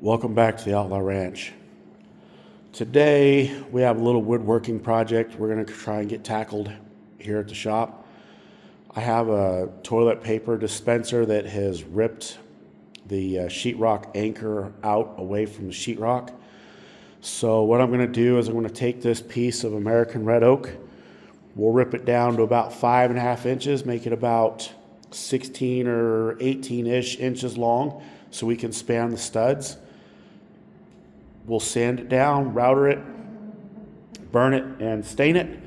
Welcome back to the Outlaw Ranch. Today we have a little woodworking project we're going to try and get tackled here at the shop. I have a toilet paper dispenser that has ripped the sheetrock anchor out away from the sheetrock. So what I'm going to do is I'm going to take this piece of American red oak. We'll rip it down to about 5.5 inches, make it about 16 or 18-ish inches long so we can span the studs. We'll sand it down, router it, burn it, and stain it,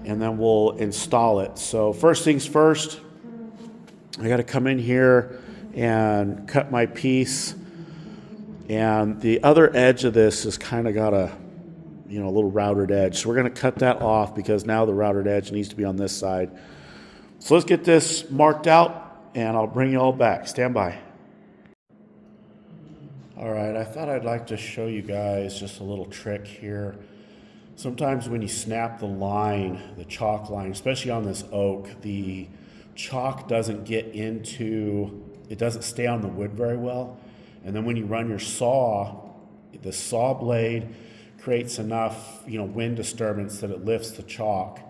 and then we'll install it. So first things first, I got to come in here and cut my piece. And the other edge of this has kind of got a little routed edge. So we're going to cut that off because now the routed edge needs to be on this side. So let's get this marked out, and I'll bring you all back. Stand by. All right, I thought I'd like to show you guys just a little trick here. Sometimes when you snap the line, the chalk line, especially on this oak, the chalk doesn't it doesn't stay on the wood very well. And then when you run your saw, the saw blade creates enough, wind disturbance that it lifts the chalk.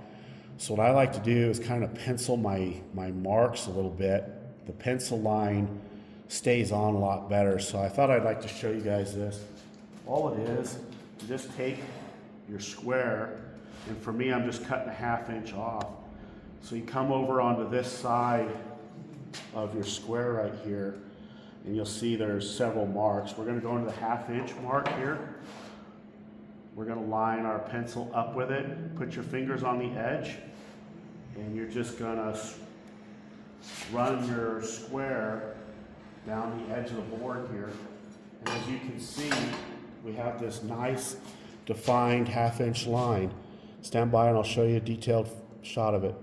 So what I like to do is kind of pencil my marks a little bit. The pencil line stays on a lot better. So I thought I'd like to show you guys this. All it is, you just take your square, and for me, I'm just cutting a 1/2 inch off. So you come over onto this side of your square right here, and you'll see there's several marks. We're gonna go into the 1/2 inch mark here. We're gonna line our pencil up with it, put your fingers on the edge, and you're just gonna run your square down the edge of the board here. And as you can see, we have this nice defined 1/2 inch line. Stand by and I'll show you a detailed shot of it.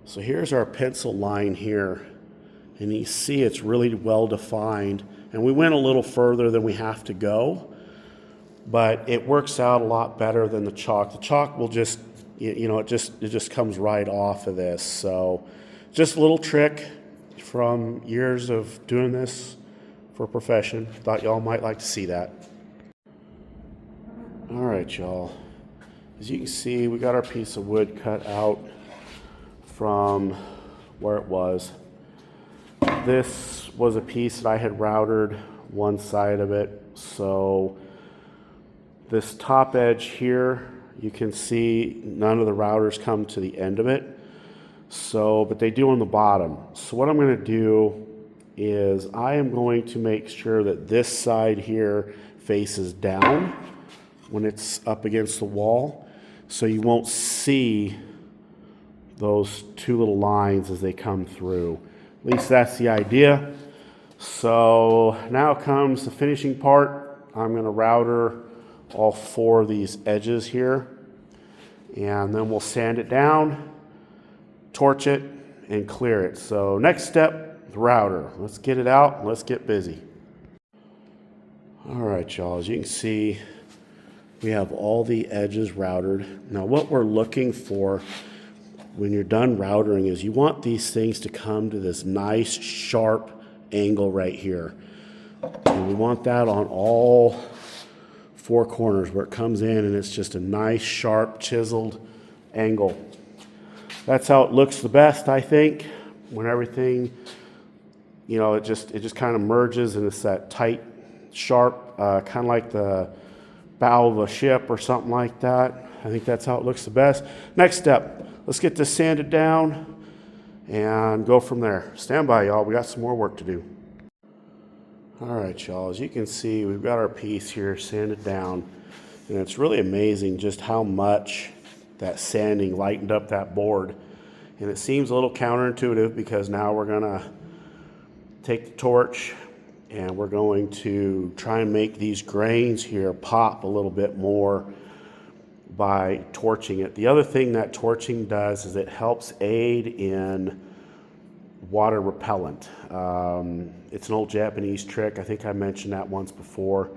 So here's our pencil line here. And you see it's really well defined. And we went a little further than we have to go, but it works out a lot better than the chalk. The chalk will just, it just comes right off of this. So just a little trick from years of doing this for a profession. Thought y'all might like to see that. All right, y'all. As you can see, we got our piece of wood cut out from where it was. This was a piece that I had routed one side of it. So this top edge here, you can see none of the routers come to the end of it. But they do on the bottom. So what I'm going to do is I am going to make sure that this side here faces down when it's up against the wall, so you won't see those two little lines as they come through. At least that's the idea. So now comes the finishing part. I'm going to router all 4 of these edges here, and then we'll sand it down, torch it, and clear it. So next step, the router. Let's get it out and let's get busy. All right, y'all, as you can see, we have all the edges routered. Now what we're looking for when you're done routering is you want these things to come to this nice sharp angle right here. And we want that on all 4 corners where it comes in and it's just a nice sharp chiseled angle. That's how it looks the best, I think, when everything, it just kind of merges and it's that tight, sharp, kind of like the bow of a ship or something like that. I think that's how it looks the best. Next step, let's get this sanded down and go from there. Stand by, y'all. We got some more work to do. All right, y'all. As you can see, we've got our piece here sanded down, and it's really amazing just how much that sanding lightened up that board. And it seems a little counterintuitive because now we're gonna take the torch and we're going to try and make these grains here pop a little bit more by torching it. The other thing that torching does is it helps aid in water repellent. It's an old Japanese trick. I think I mentioned that once before,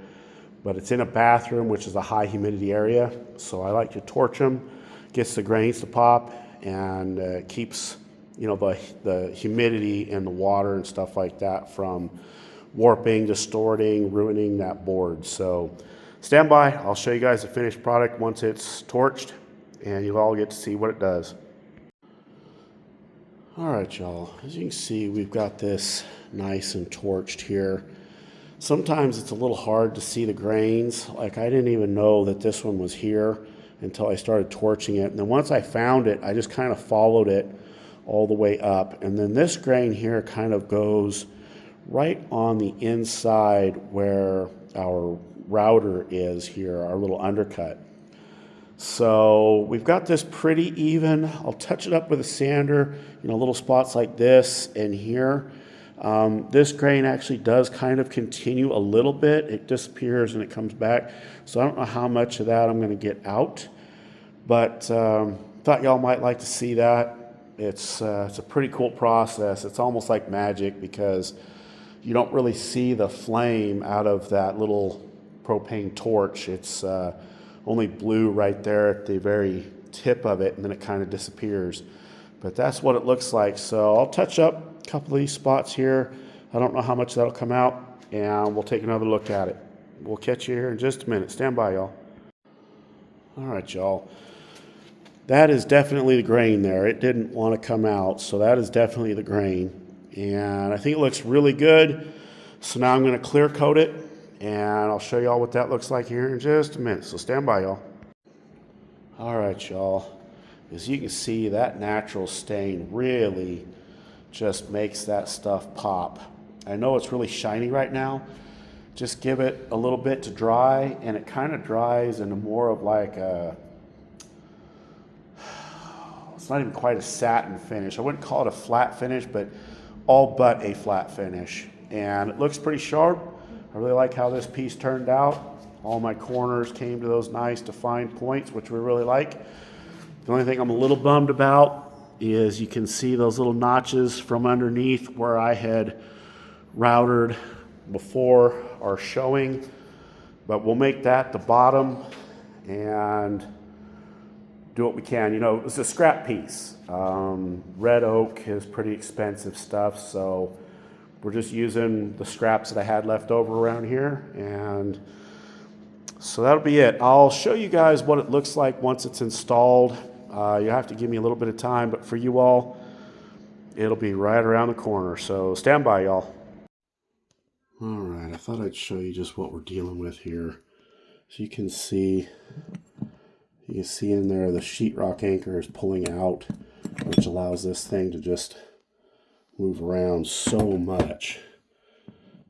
but it's in a bathroom, which is a high humidity area. So I like to torch them. Gets the grains to pop and keeps the humidity and the water and stuff like that from warping, distorting, ruining that board. So stand by. I'll show you guys the finished product once it's torched, and you'll all get to see what it does. All right, y'all. As you can see, we've got this nice and torched here. Sometimes it's a little hard to see the grains. Like, I didn't even know that this one was here until I started torching it. And then once I found it, I just kind of followed it all the way up. And then this grain here kind of goes right on the inside where our router is here, our little undercut. So we've got this pretty even. I'll touch it up with a sander, little spots like this and here. This grain actually does kind of continue a little bit. It disappears and it comes back. So I don't know how much of that I'm going to get out, but thought y'all might like to see that. It's a pretty cool process. It's almost like magic because you don't really see the flame out of that little propane torch. It's only blue right there at the very tip of it, and then it kind of disappears. But that's what it looks like. So I'll touch up a couple of these spots here. I don't know how much that'll come out, and we'll take another look at it. We'll catch you here in just a minute. Stand by, y'all. All right, y'all. That is definitely the grain there. It didn't want to come out, so that is definitely the grain. And I think it looks really good. So now I'm going to clear coat it, and I'll show y'all what that looks like here in just a minute. So stand by, y'all. All right, y'all. As you can see, that natural stain really just makes that stuff pop. I know it's really shiny right now. Just give it a little bit to dry, and it kind of dries into more of like a, it's not even quite a satin finish. I wouldn't call it a flat finish, but all but a flat finish. And it looks pretty sharp. I really like how this piece turned out. All my corners came to those nice defined points, which we really like. The only thing I'm a little bummed about is you can see those little notches from underneath where I had routered before are showing, but we'll make that the bottom and do what we can. It's a scrap piece. Red oak is pretty expensive stuff, so we're just using the scraps that I had left over around here, and so that'll be it. I'll show you guys what it looks like once it's installed. You have to give me a little bit of time, but for you all, it'll be right around the corner. So stand by, y'all. All right, I thought I'd show you just what we're dealing with here. So you can see in there the sheetrock anchor is pulling out, which allows this thing to just move around so much.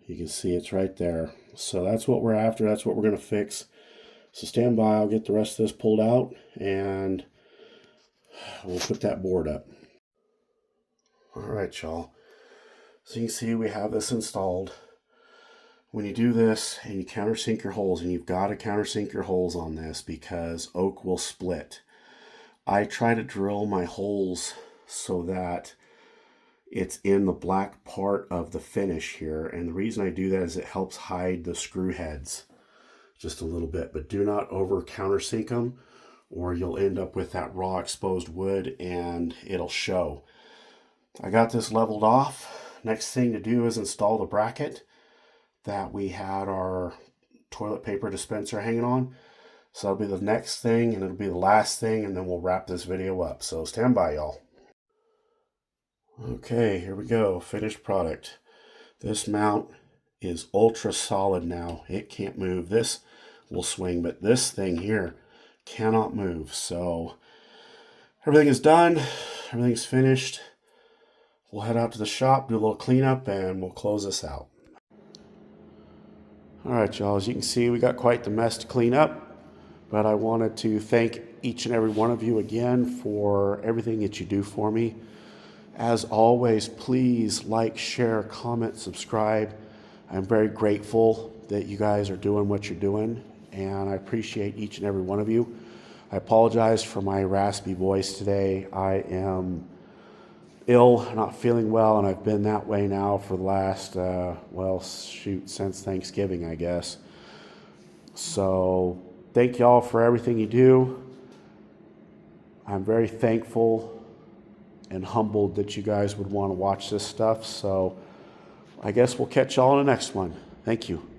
You can see it's right there. So that's what we're after. That's what we're going to fix. So stand by. I'll get the rest of this pulled out, and we'll put that board up. All right, y'all. So you can see we have this installed. When you do this and you countersink your holes, and you've got to countersink your holes on this because oak will split. I try to drill my holes so that it's in the black part of the finish here. And the reason I do that is it helps hide the screw heads just a little bit. But do not over countersink them, or you'll end up with that raw exposed wood and it'll show. I got this leveled off. Next thing to do is install the bracket that we had our toilet paper dispenser hanging on. So that'll be the next thing, and it'll be the last thing, and then we'll wrap this video up. So stand by, y'all. Okay, here we go. Finished product. This mount is ultra solid now. It can't move. This will swing, but this thing here cannot move. So everything is done. Everything's finished. We'll head out to the shop, do a little cleanup, and we'll close this out. All right, y'all, as you can see, we got quite the mess to clean up, but I wanted to thank each and every one of you again for everything that you do for me. As always, please like, share, comment, subscribe. I'm very grateful that you guys are doing what you're doing, and I appreciate each and every one of you. I apologize for my raspy voice today. I am ill, not feeling well, and I've been that way now for the last, since Thanksgiving, I guess. So thank y'all for everything you do. I'm very thankful and humbled that you guys would want to watch this stuff. So I guess we'll catch y'all in the next one. Thank you.